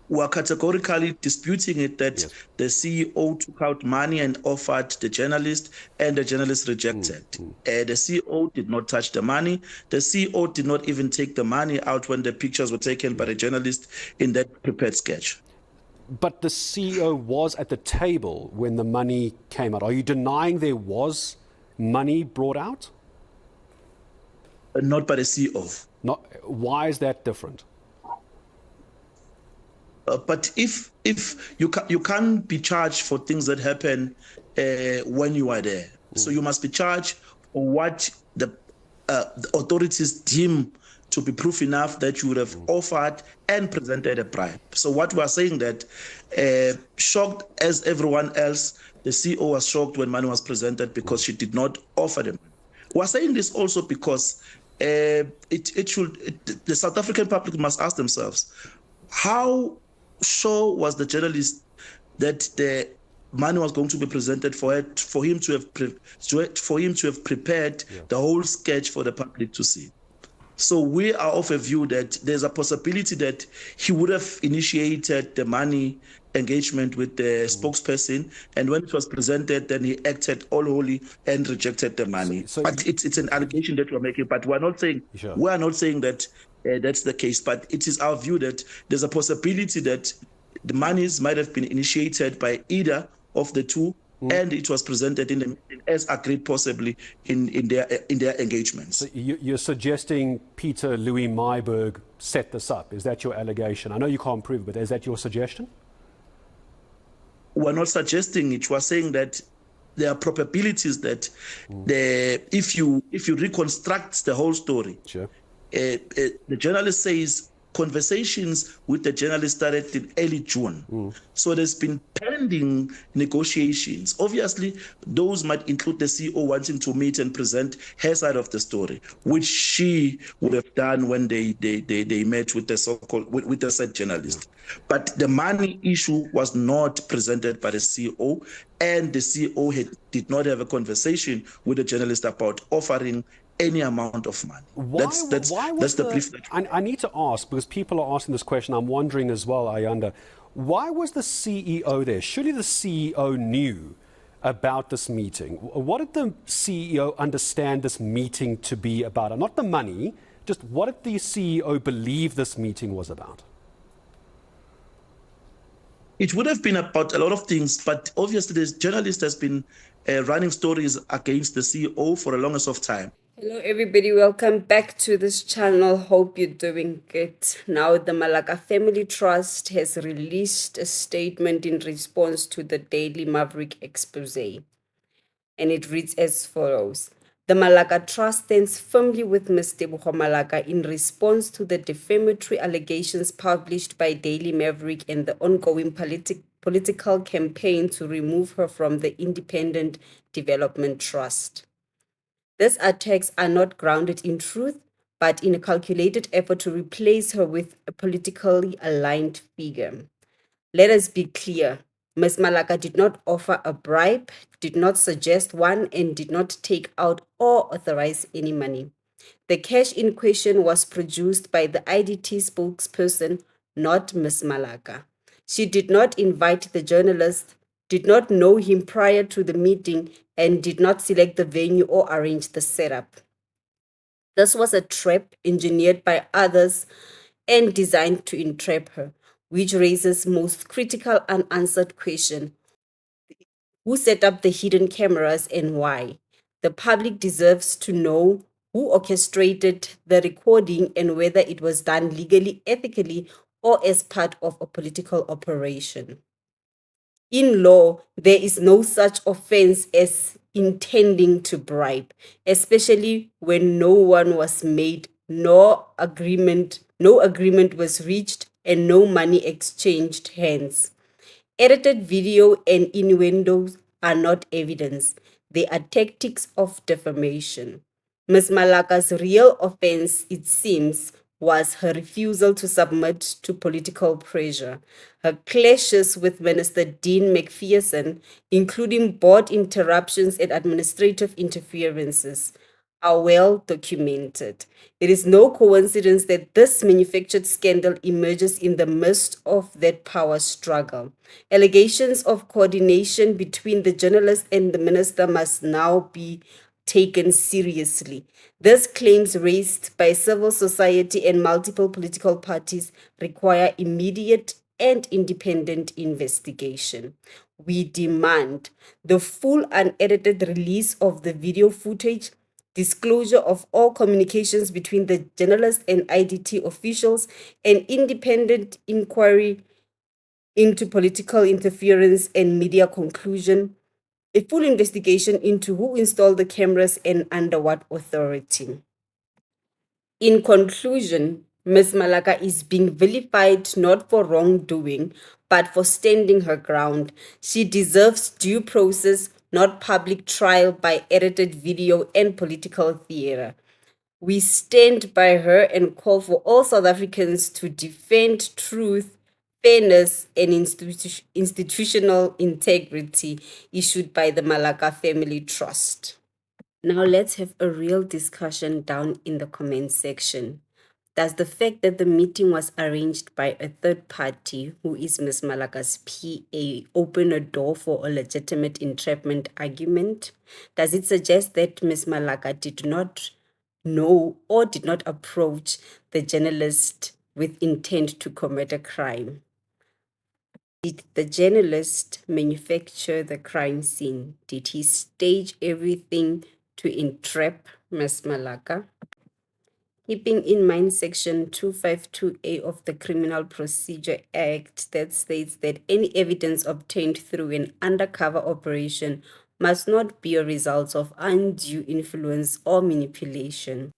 were categorically disputing it that Yes. the CEO took out money and offered the journalist, and the journalist rejected. The CEO did not touch the money. The CEO did not even take the money out when the pictures were taken by the journalist in that prepared sketch. But the CEO was at the table when the money came out. Are you denying there was money brought out? Not by the CEO. Not, why is that different? But if you can't be charged for things that happen when you are there, so you must be charged for what the authorities deem to be proof enough that you would have offered and presented a bribe. So what we are saying that, shocked as everyone else, the CEO was shocked when money was presented because she did not offer them. We're saying this also because the South African public must ask themselves, how sure was the journalist that the money was going to be presented for him to have prepared the whole sketch for the public to see? So we are of a view that there's a possibility that he would have initiated the money engagement with the spokesperson, and when it was presented, then he acted all holy and rejected the money. But it's an allegation that we're making, but we're not saying that that's the case. But it is our view that there's a possibility that the monies might have been initiated by either of the two, and it was presented in the meeting as agreed, possibly in their engagements. So you're suggesting Peter Louis Myburgh set this up. Is that your allegation? I know you can't prove it, but is that your suggestion? We're not suggesting it. We're saying that there are probabilities that if you reconstruct the whole story, Sure. The journalist says conversations with the journalist started in early June. So there's been pending negotiations. Obviously, those might include the CEO wanting to meet and present her side of the story, which she would have done when they met with the so-called with the said journalist. But the money issue was not presented by the CEO, and the CEO did not have a conversation with the journalist about offering any amount of money. That's the brief. I need to ask, because people are asking this question. I'm wondering as well, Ayanda, why was the CEO there? Surely the CEO knew about this meeting. What did the CEO understand this meeting to be about? Not the money, just what did the CEO believe this meeting was about? It would have been about a lot of things, but obviously this journalist has been running stories against the CEO for the longest of time. Hello everybody, welcome back to this channel. Hope you're doing good. Now the Malaka Family Trust has released a statement in response to the Daily Maverick expose, and it reads as follows. The Malaka Trust stands firmly with Ms. Tebogo Malaka in response to the defamatory allegations published by Daily Maverick and the ongoing political campaign to remove her from the Independent Development Trust. These attacks are not grounded in truth, but in a calculated effort to replace her with a politically aligned figure. Let us be clear. Ms. Malaka did not offer a bribe, did not suggest one, and did not take out or authorize any money. The cash in question was produced by the IDT spokesperson, not Ms. Malaka. She did not invite the journalist, did not know him prior to the meeting, and did not select the venue or arrange the setup. This was a trap engineered by others and designed to entrap her, which raises most critical unanswered question. Who set up the hidden cameras and why? The public deserves to know who orchestrated the recording and whether it was done legally, ethically, or as part of a political operation. In law, there is no such offense as intending to bribe, especially when no one was made, no agreement was reached, and no money exchanged hands. Edited video and innuendos are not evidence. They are tactics of defamation. Ms. Malaka's real offense, it seems, was her refusal to submit to political pressure. Her clashes with Minister Dean McPherson, including board interruptions and administrative interferences, are well documented. It is no coincidence that this manufactured scandal emerges in the midst of that power struggle. Allegations of coordination between the journalist and the minister must now be taken seriously. These claims raised by civil society and multiple political parties require immediate and independent investigation. We demand the full unedited release of the video footage, disclosure of all communications between the journalist and IDT officials, and independent inquiry into political interference and media conclusion, a full investigation into who installed the cameras and under what authority. In conclusion, Ms. Malaka is being vilified not for wrongdoing, but for standing her ground. She deserves due process, not public trial by edited video and political theater. We stand by her and call for all South Africans to defend truth, fairness, and institutional integrity issued by the Malaka Family Trust. Now let's have a real discussion down in the comment section. Does the fact that the meeting was arranged by a third party, who is Ms. Malaka's PA, open a door for a legitimate entrapment argument? Does it suggest that Ms. Malaka did not know or did not approach the journalist with intent to commit a crime? Did the journalist manufacture the crime scene? Did he stage everything to entrap Ms. Malaka? Keeping in mind Section 252A of the Criminal Procedure Act that states that any evidence obtained through an undercover operation must not be a result of undue influence or manipulation.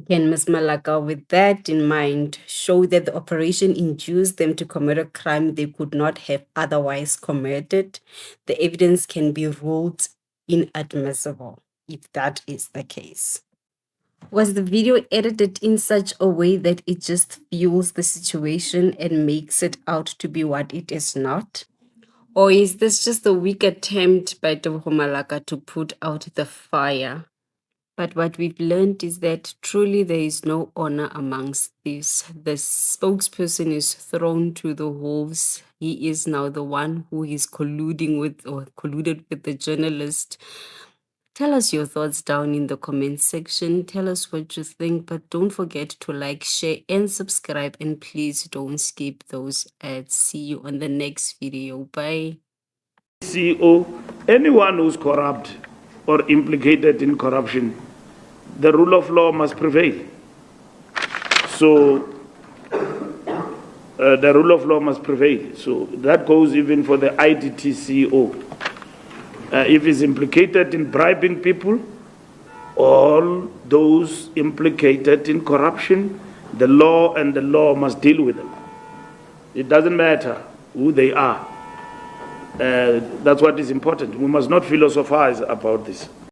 Can Ms. Malaka, with that in mind, show that the operation induced them to commit a crime they could not have otherwise committed? The evidence can be ruled inadmissible if that is the case. Was the video edited in such a way that it just fuels the situation and makes it out to be what it is not? Or is this just a weak attempt by Tebogo Malaka to put out the fire? But what we've learned is that truly there is no honor amongst thieves. The spokesperson is thrown to the wolves. He is now the one who is colluding with or colluded with the journalist. Tell us your thoughts down in the comment section. Tell us what you think, but don't forget to like, share, and subscribe. And please don't skip those ads. See you on the next video. Bye. CEO, anyone who's corrupt or implicated in corruption, the rule of law must prevail. So the rule of law must prevail. So that goes even for the IDT CEO. If he's implicated in bribing people, all those implicated in corruption, the law and the law must deal with them. It doesn't matter who they are. That's what is important. We must not philosophize about this.